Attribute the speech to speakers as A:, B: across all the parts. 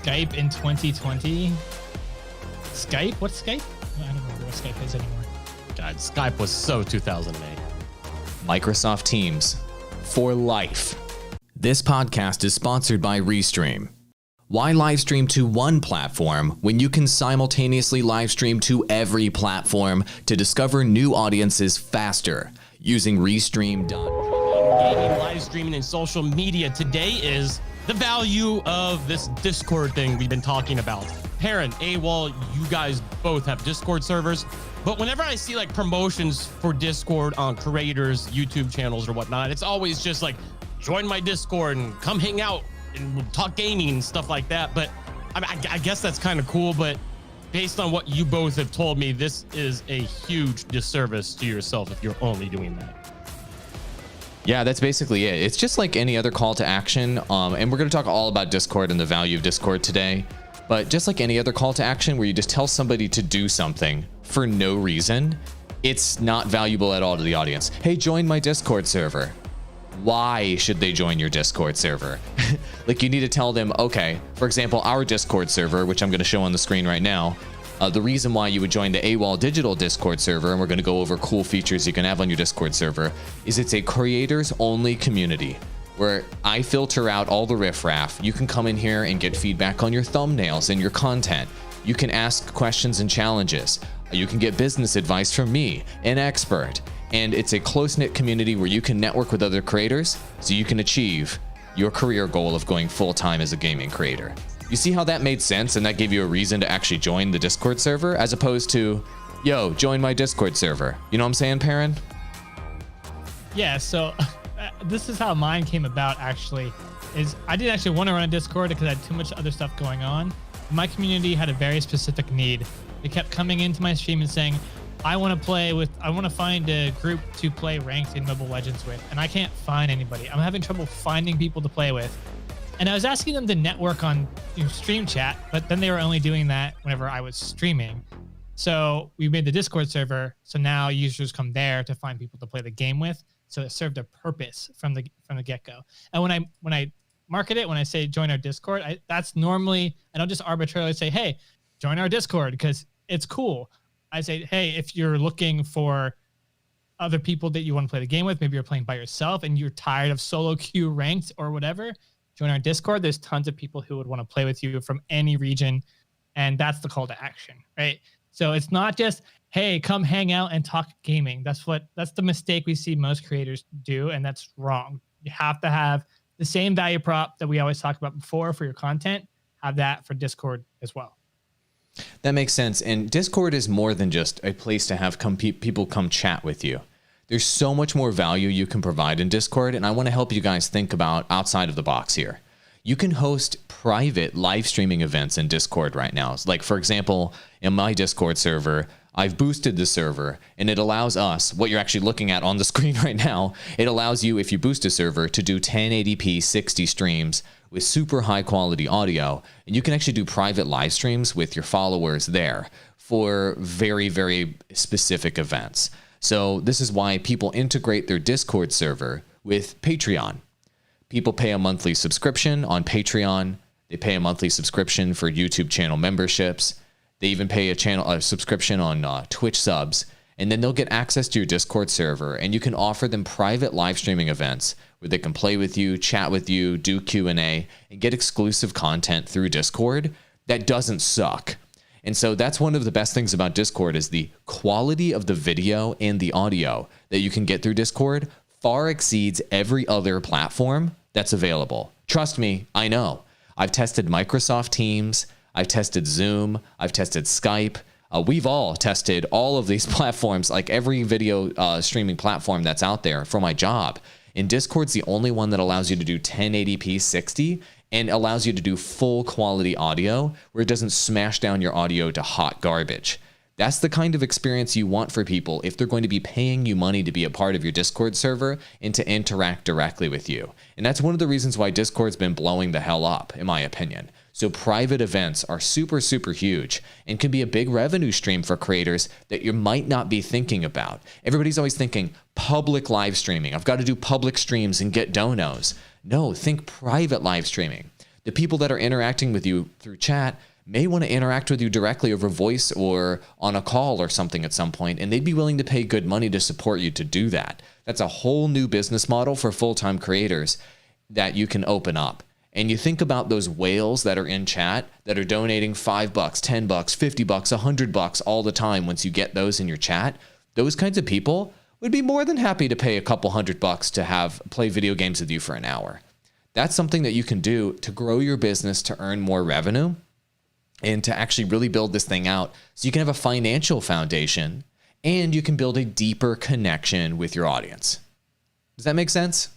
A: Skype in 2020. Skype? What's Skype? I don't remember what Skype is anymore.
B: God, Skype was so 2008.
C: Microsoft Teams for life. This podcast is sponsored by Restream. Why live stream to one platform when you can simultaneously live stream to every platform to discover new audiences faster using Restream.
B: Gaming, live streaming, and social media today is the value of this Discord thing we've been talking about. Perrin, AWOL, you guys both have Discord servers, but whenever I see like promotions for Discord on creators, YouTube channels or whatnot, it's always just like, join my Discord and come hang out and we'll talk gaming and stuff like that. But I guess that's kind of cool, but based on what you both have told me, this is a huge disservice to yourself if you're only doing that.
C: Yeah, that's basically it. It's just like any other call to action. And we're going to talk all about Discord and the value of Discord today. But just like any other call to action where you just tell somebody to do something for no reason, it's not valuable at all to the audience. Hey, join my Discord server. Why should they join your Discord server? Like, you need to tell them, okay, for example, our Discord server, which I'm going to show on the screen right now, the reason why you would join the AWOL Digital Discord server, and we're going to go over cool features you can have on your Discord server, is it's a creators only community where I filter out all the riffraff. You can come in here and get feedback on your thumbnails and your content. You can ask questions and challenges. You can get business advice from me, an expert. And it's a close-knit community where you can network with other creators so you can achieve your career goal of going full-time as a gaming creator. You see how that made sense and that gave you a reason to actually join the Discord server as opposed to, yo, join my Discord server. You know what I'm saying, Perrin?
A: Yeah, so this is how mine came about actually, is I didn't actually want to run a Discord because I had too much other stuff going on. My community had a very specific need. They kept coming into my stream and saying, I want to find a group to play ranked in Mobile Legends with, and I can't find anybody. I'm having trouble finding people to play with. And I was asking them to network on stream chat, but then they were only doing that whenever I was streaming. So we made the Discord server, so now users come there to find people to play the game with. So it served a purpose from the get-go. And when I market it, when I say join our Discord, that's normally, I don't just arbitrarily say, hey, join our Discord because it's cool. I say, hey, if you're looking for other people that you want to play the game with, maybe you're playing by yourself and you're tired of solo queue ranked or whatever, join our Discord. There's tons of people who would want to play with you from any region. And that's the call to action, right? So it's not just, hey, come hang out and talk gaming. That's the mistake we see most creators do. And that's wrong. You have to have the same value prop that we always talk about before for your content, have that for Discord as well.
C: That makes sense. And Discord is more than just a place to have people come chat with you. There's so much more value you can provide in Discord, and I want to help you guys think about outside of the box here. You can host private live streaming events in Discord right now. Like, for example, in my Discord server, I've boosted the server, and it allows us, what you're actually looking at on the screen right now, it allows you, if you boost a server, to do 1080p 60 streams with super high quality audio. And you can actually do private live streams with your followers there for very, very specific events. So this is why people integrate their Discord server with Patreon. People pay a monthly subscription on Patreon. They pay a monthly subscription for YouTube channel memberships. They even pay a subscription on Twitch subs, and then they'll get access to your Discord server, and you can offer them private live streaming events where they can play with you, chat with you, do Q&A, and get exclusive content through Discord that doesn't suck. And so that's one of the best things about Discord is the quality of the video and the audio that you can get through Discord far exceeds every other platform that's available. Trust me, I know. I've tested Microsoft Teams, I've tested Zoom, I've tested Skype. We've all tested all of these platforms, like every video streaming platform that's out there for my job. And Discord's the only one that allows you to do 1080p 60 and allows you to do full quality audio where it doesn't smash down your audio to hot garbage. That's the kind of experience you want for people if they're going to be paying you money to be a part of your Discord server and to interact directly with you. And that's one of the reasons why Discord's been blowing the hell up, in my opinion. So private events are super, super huge and can be a big revenue stream for creators that you might not be thinking about. Everybody's always thinking public live streaming. I've got to do public streams and get donos. No, think private live streaming. The people that are interacting with you through chat may want to interact with you directly over voice or on a call or something at some point, and they'd be willing to pay good money to support you to do that. That's a whole new business model for full-time creators that you can open up. And you think about those whales that are in chat that are donating $5, $10, $50, $100 all the time. Once you get those in your chat, those kinds of people would be more than happy to pay a couple $100 to have play video games with you for an hour. That's something that you can do to grow your business, to earn more revenue, and to actually really build this thing out so you can have a financial foundation and you can build a deeper connection with your audience. Does that make sense?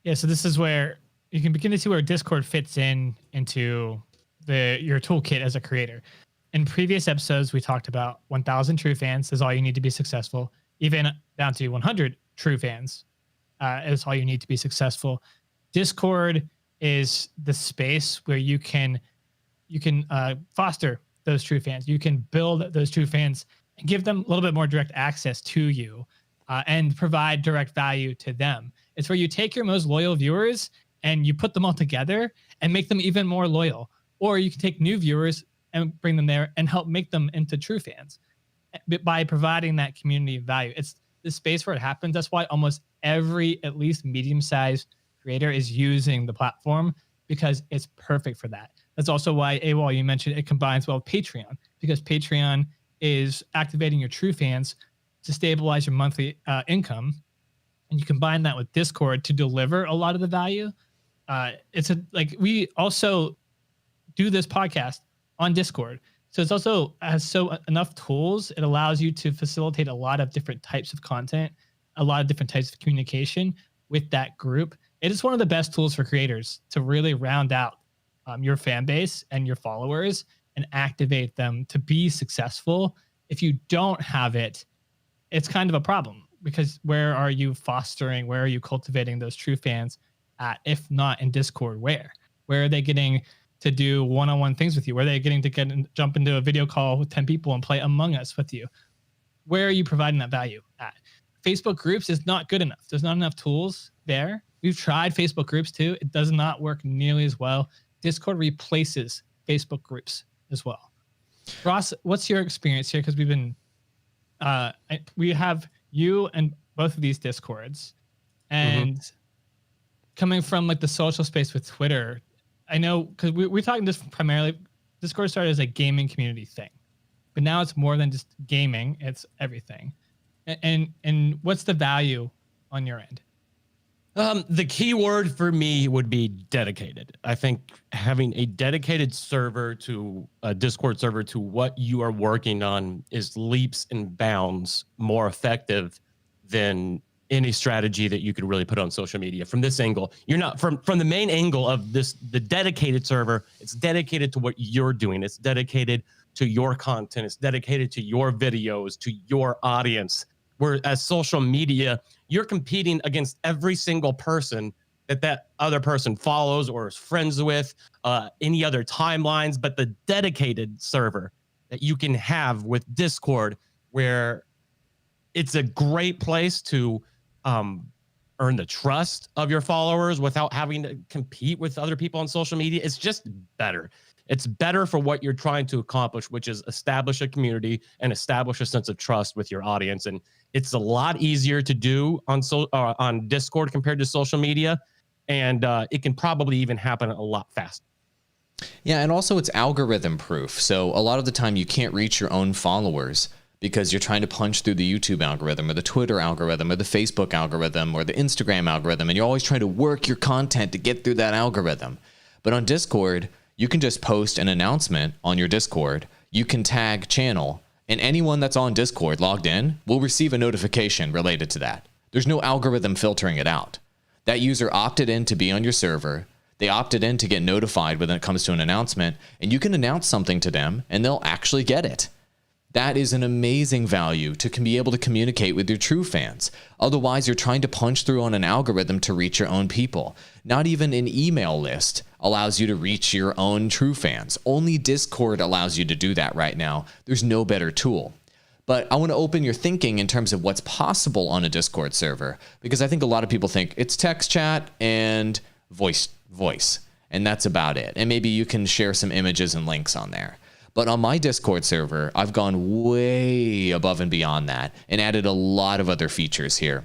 A: Yeah, so this is where you can begin to see where Discord fits into your toolkit as a creator. In previous episodes, we talked about 1,000 true fans is all you need to be successful, even down to 100 true fans is all you need to be successful. Discord is the space where you can foster those true fans. You can build those true fans and give them a little bit more direct access to you and provide direct value to them. It's where you take your most loyal viewers and you put them all together and make them even more loyal. Or you can take new viewers and bring them there and help make them into true fans by providing that community value. It's the space where it happens. That's why almost every, at least medium-sized creator is using the platform, because it's perfect for that. That's also why AWOL, you mentioned, it combines well with Patreon, because Patreon is activating your true fans to stabilize your monthly income. And you combine that with Discord to deliver a lot of the value. We also do this podcast on Discord. So it's also has enough tools. It allows you to facilitate a lot of different types of content, a lot of different types of communication with that group. It is one of the best tools for creators to really round out your fan base and your followers and activate them to be successful. If you don't have it, it's kind of a problem, because where are you fostering, where are you cultivating those true fans at, if not in Discord? Where are they getting to do one-on-one things with you? Where are they getting to jump into a video call with 10 people and play Among Us with you? Where are you providing that value at? Facebook groups is not good enough. There's not enough tools there. We've tried Facebook groups too. It does not work nearly as well. Discord replaces Facebook groups as well. Ross, what's your experience here? Because we have you and both of these Discords, and coming from like the social space with Twitter, I know, because we're talking this primarily, Discord started as a gaming community thing, but now it's more than just gaming, it's everything. And what's the value on your end?
B: The key word for me would be dedicated. I think having a dedicated server to a Discord server to what you are working on is leaps and bounds more effective than any strategy that you could really put on social media. From this angle, you're not from the main angle of the dedicated server. It's dedicated to what you're doing. It's dedicated to your content. It's dedicated to your videos, to your audience. Whereas social media, you're competing against every single person that other person follows or is friends with, any other timelines. But the dedicated server that you can have with Discord, where it's a great place to earn the trust of your followers without having to compete with other people on social media. It's just better. It's better for what you're trying to accomplish, which is establish a community and establish a sense of trust with your audience. And it's a lot easier to do on Discord compared to social media. And it can probably even happen a lot faster.
C: Yeah, and also it's algorithm proof. So a lot of the time you can't reach your own followers because you're trying to punch through the YouTube algorithm or the Twitter algorithm or the Facebook algorithm or the Instagram algorithm. And you're always trying to work your content to get through that algorithm. But on Discord, you can just post an announcement on your Discord. You can tag channel, and anyone that's on Discord logged in will receive a notification related to that. There's no algorithm filtering it out. That user opted in to be on your server. They opted in to get notified when it comes to an announcement, and you can announce something to them and they'll actually get it. That is an amazing value to be able to communicate with your true fans. Otherwise, you're trying to punch through on an algorithm to reach your own people. Not even an email list allows you to reach your own true fans. Only Discord allows you to do that right now. There's no better tool. But I want to open your thinking in terms of what's possible on a Discord server, because I think a lot of people think it's text chat and voice voice, and that's about it. And maybe you can share some images and links on there. But on my Discord server, I've gone way above and beyond that and added a lot of other features here.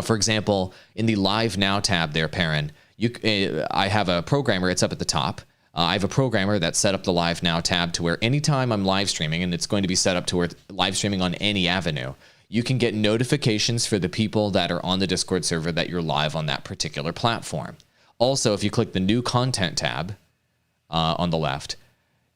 C: For example, in the Live Now tab there, Perrin, I have a programmer. It's up at the top. I have a programmer that set up the Live Now tab to where anytime I'm live streaming, and it's going to be set up to where live streaming on any avenue, you can get notifications for the people that are on the Discord server that you're live on that particular platform. Also, if you click the New Content tab on the left,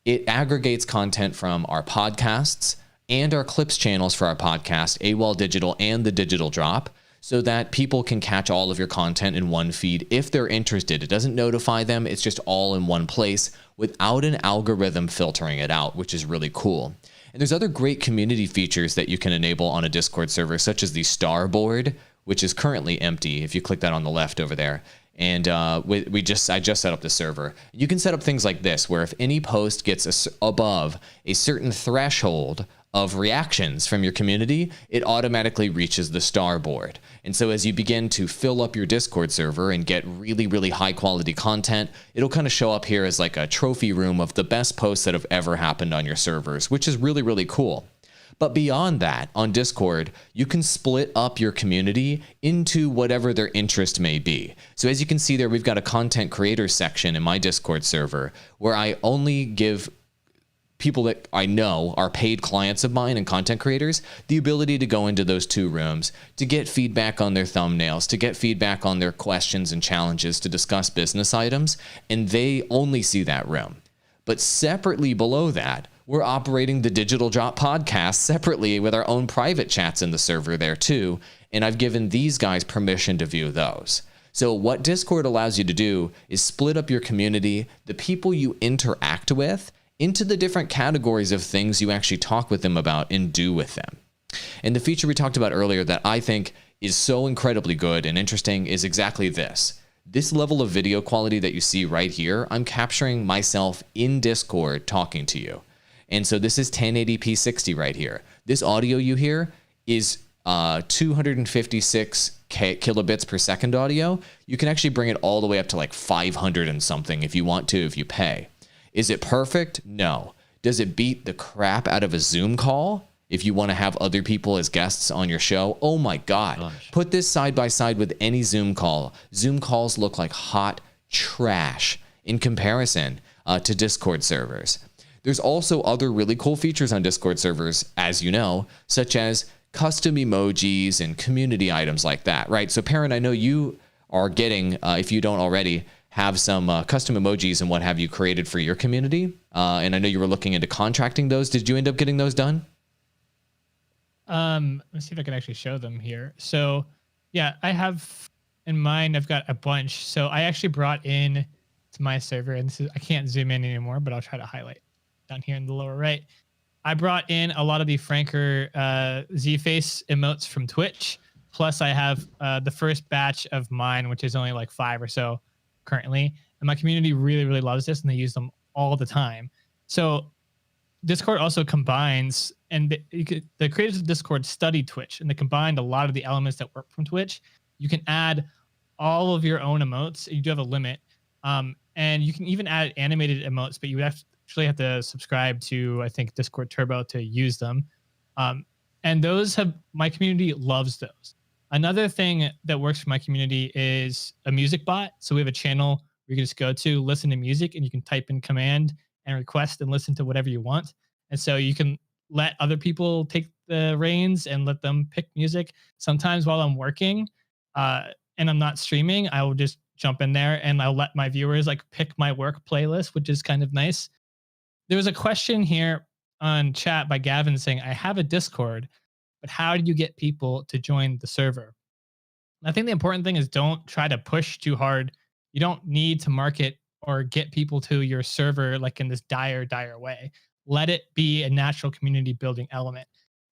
C: it aggregates content from our podcasts and our clips channels for our podcast, AWOL Digital and the Digital Drop, so that people can catch all of your content in one feed if they're interested. It doesn't notify them. It's just all in one place without an algorithm filtering it out, which is really cool. And there's other great community features that you can enable on a Discord server, such as the star board, which is currently empty if you click that on the left over there. And I just set up the server. You can set up things like this, where if any post gets above a certain threshold of reactions from your community, it automatically reaches the star board. And so as you begin to fill up your Discord server and get really, really high quality content, it'll kind of show up here as like a trophy room of the best posts that have ever happened on your servers, which is really, really cool. But beyond that, on Discord, you can split up your community into whatever their interest may be. So as you can see there, we've got a content creator section in my Discord server where I only give people that I know are paid clients of mine and content creators the ability to go into those two rooms to get feedback on their thumbnails, to get feedback on their questions and challenges, to discuss business items, and they only see that room. But separately below that, we're operating the Digital Drop podcast separately with our own private chats in the server there too, and I've given these guys permission to view those. So what Discord allows you to do is split up your community, the people you interact with, into the different categories of things you actually talk with them about and do with them. And the feature we talked about earlier that I think is so incredibly good and interesting is exactly this. This level of video quality that you see right here, I'm capturing myself in Discord talking to you. And so this is 1080p 60 right here. This audio you hear is 256 kilobits per second audio. You can actually bring it all the way up to like 500 and something if you want to, if you pay. Is it perfect? No. Does it beat the crap out of a Zoom call if you want to have other people as guests on your show? Oh my God. Gosh. Put this side by side with any Zoom call. Zoom calls look like hot trash in comparison to Discord servers. There's also other really cool features on Discord servers, as you know, such as custom emojis and community items like that, right? So Perrin, I know you are getting, if you don't already, have some custom emojis and what have you created for your community. And I know you were looking into contracting those. Did you end up getting those done?
A: Let's see if I can actually show them here. So yeah, I have in mind, I've got a bunch. So I actually brought in to my server, and this is, I can't zoom in anymore, but I'll try to highlight down here in the lower right. I brought in a lot of the Franker Z-Face emotes from Twitch. Plus I have the first batch of mine, which is only like 5 or so currently, and my community really, really loves this, and they use them all the time. So Discord also combines, and the creators of Discord study Twitch, and they combined a lot of the elements that work from Twitch. You can add all of your own emotes. You do have a limit, and you can even add animated emotes, but you would actually have to subscribe to, I think, Discord Turbo to use them. And those have, my community loves those. Another thing that works for my community is a music bot. So we have a channel where you can just go to listen to music, and you can type in command and request and listen to whatever you want. And so you can let other people take the reins and let them pick music. Sometimes while I'm working and I'm not streaming, I will just jump in there and I'll let my viewers like pick my work playlist, which is kind of nice. There was a question here on chat by Gavin saying, I have a Discord, but how do you get people to join the server? I think the important thing is don't try to push too hard. You don't need to market or get people to your server like in this dire way. Let it be a natural community building element.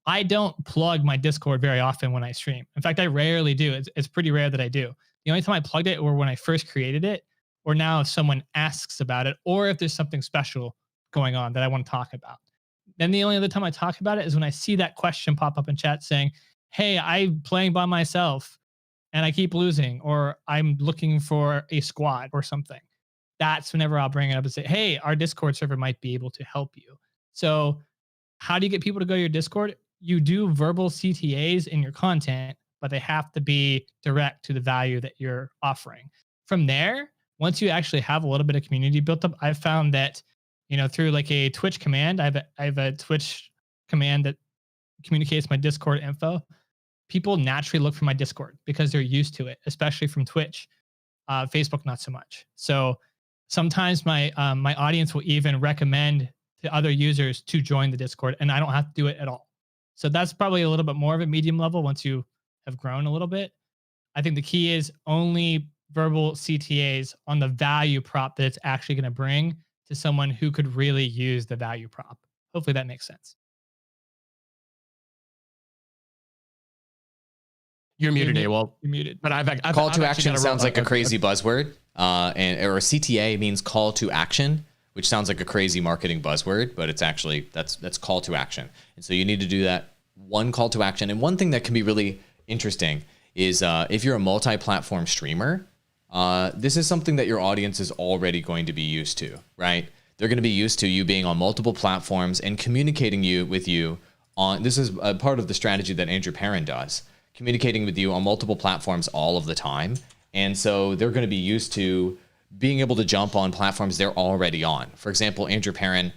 A: I don't plug my Discord very often when I stream. In fact, I rarely do. It's pretty rare that I do. The only time I plugged it were when I first created it, or now if someone asks about it, or if there's something special going on that I want to talk about. Then the only other time I talk about it is when I see that question pop up in chat saying, hey, I'm playing by myself and I keep losing, or I'm looking for a squad or something, that's whenever I'll bring it up and say, hey, our Discord server might be able to help you. So, how do you get people to go to your Discord? You do verbal CTAs in your content, but they have to be direct to the value that you're offering. From there, once you actually have a little bit of community built up, I've found that, through like a Twitch command, I have a Twitch command that communicates my Discord info. People naturally look for my Discord because they're used to it, especially from Twitch. Facebook, not so much. So sometimes my audience will even recommend to other users to join the Discord, and I don't have to do it at all. So that's probably a little bit more of a medium level once you have grown a little bit. I think the key is only verbal CTAs on the value prop that it's actually going to bring to someone who could really use the value prop. Hopefully that makes sense.
B: You're muted, AWOL.
A: You're muted.
B: But I've
C: Call
B: I've
C: to
B: actually
C: action
B: got
C: sounds like a crazy buzzword, or CTA means call to action, which sounds like a crazy marketing buzzword, but it's actually that's call to action. And so you need to do that one call to action. And one thing that can be really interesting is if you're a multi-platform streamer, this is something that your audience is already going to be used to, right? They're going to be used to you being on multiple platforms and communicating with you on. This is a part of the strategy that Andrew Perrin does, communicating with you on multiple platforms all of the time. And so they're going to be used to being able to jump on platforms they're already on. For example, Andrew Perrin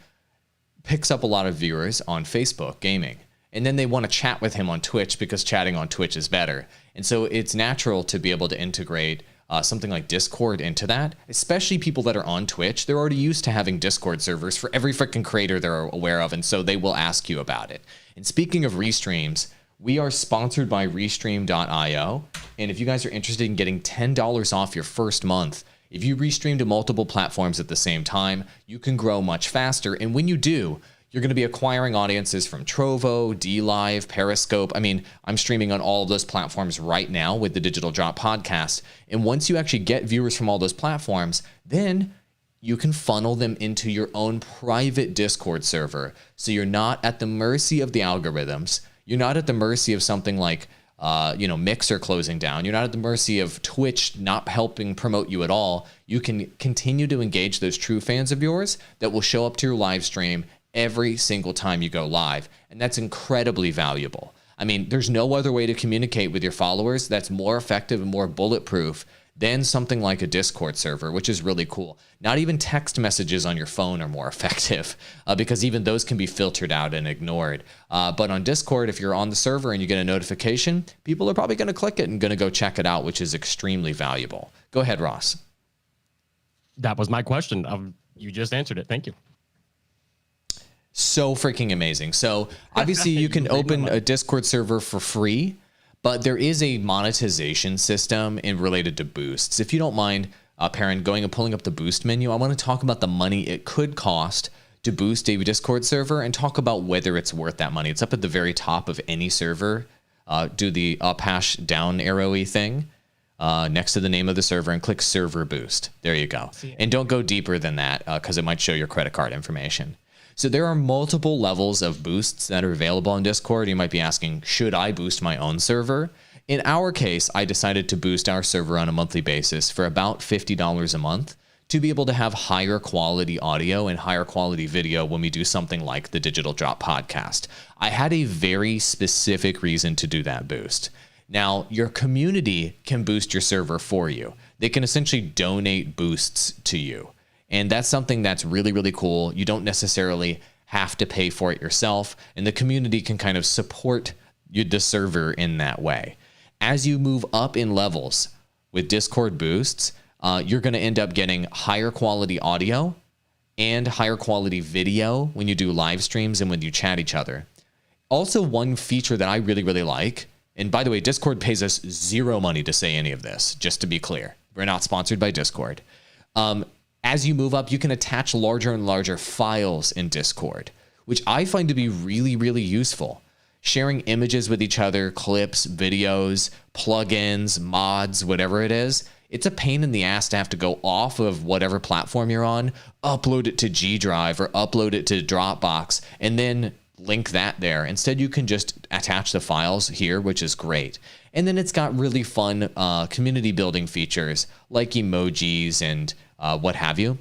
C: picks up a lot of viewers on Facebook gaming, and then they want to chat with him on Twitch because chatting on Twitch is better. And so it's natural to be able to integrate something like Discord into that, especially people that are on Twitch. They're already used to having Discord servers for every freaking creator they're aware of, and so they will ask you about it. And speaking of restreams, we are sponsored by Restream.io, and if you guys are interested in getting $10 off your first month, if you restream to multiple platforms at the same time, you can grow much faster. And when you do, you're going to be acquiring audiences from Trovo, DLive, Periscope. I mean, I'm streaming on all of those platforms right now with the Digital Drop podcast. And once you actually get viewers from all those platforms, then you can funnel them into your own private Discord server. So you're not at the mercy of the algorithms. You're not at the mercy of something like, Mixer closing down. You're not at the mercy of Twitch not helping promote you at all. You can continue to engage those true fans of yours that will show up to your live stream every single time you go live. And that's incredibly valuable. I mean, there's no other way to communicate with your followers that's more effective and more bulletproof than something like a Discord server, which is really cool. Not even text messages on your phone are more effective because even those can be filtered out and ignored. But on Discord, if you're on the server and you get a notification, people are probably going to click it and going to go check it out, which is extremely valuable. Go ahead, Ross.
B: That was my question. You just answered it. Thank you.
C: So freaking amazing. So obviously you can open a Discord server for free, but there is a monetization system related to boosts. If you don't mind, Perrin, going and pulling up the boost menu, I want to talk about the money it could cost to boost a Discord server and talk about whether it's worth that money. It's up at the very top of any server. Do the up hash down arrowy thing next to the name of the server and click server boost. There you go. And don't go deeper than that because it might show your credit card information. So there are multiple levels of boosts that are available on Discord. You might be asking, should I boost my own server? In our case, I decided to boost our server on a monthly basis for about $50 a month to be able to have higher quality audio and higher quality video when we do something like the Digital Drop podcast. I had a very specific reason to do that boost. Now, your community can boost your server for you. They can essentially donate boosts to you. And that's something that's really, really cool. You don't necessarily have to pay for it yourself, and the community can kind of support the server in that way. As you move up in levels with Discord boosts, you're going to end up getting higher quality audio and higher quality video when you do live streams and when you chat each other. Also, one feature that I really, really like, and by the way, Discord pays us zero money to say any of this, just to be clear. We're not sponsored by Discord. As you move up, you can attach larger and larger files in Discord, which I find to be really, really useful. Sharing images with each other, clips, videos, plugins, mods, whatever it is. It's a pain in the ass to have to go off of whatever platform you're on, upload it to G Drive or upload it to Dropbox, and then link that there. Instead, you can just attach the files here, which is great. And then it's got really fun community building features like emojis and what have you,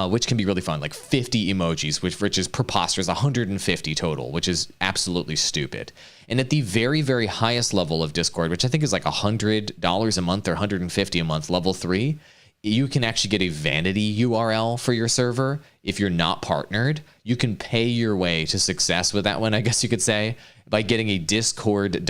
C: which can be really fun, like 50 emojis, which is preposterous, 150 total, which is absolutely stupid. And at the very, very highest level of Discord, which I think is like $100 a month or $150 a month, level 3, you can actually get a vanity URL for your server. If you're not partnered, you can pay your way to success with that one, I guess you could say, by getting a discord.gg/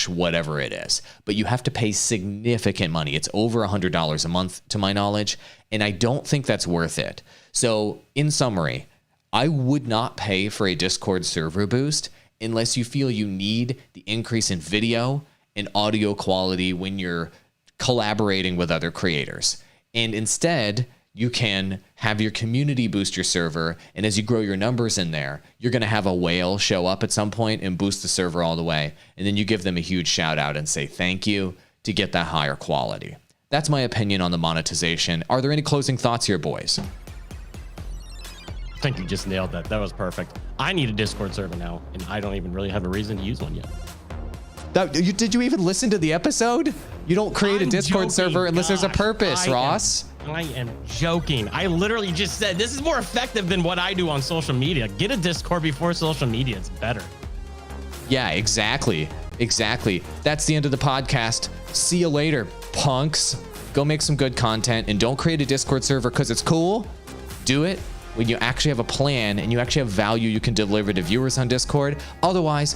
C: whatever it is. But you have to pay significant money. It's over $100 a month to my knowledge, and I don't think that's worth it. So in summary, I would not pay for a Discord server boost unless you feel you need the increase in video and audio quality when you're collaborating with other creators. And instead, you can have your community boost your server, and as you grow your numbers in there, you're going to have a whale show up at some point and boost the server all the way, and then you give them a huge shout out and say thank you to get that higher quality. That's my opinion on the monetization. Are there any closing thoughts here, boys?
B: I think you just nailed that. That was perfect. I need a Discord server now, and I don't even really have a reason to use one yet.
C: Did you even listen to the episode? You don't create a Discord server unless there's a purpose, Ross.
B: I am joking. I literally just said this is more effective than what I do on social media. Get a Discord before social media. It's better.
C: Yeah, exactly. Exactly. That's the end of the podcast. See you later, punks. Go make some good content, and don't create a Discord server because it's cool. Do it when you actually have a plan and you actually have value you can deliver to viewers on Discord. Otherwise,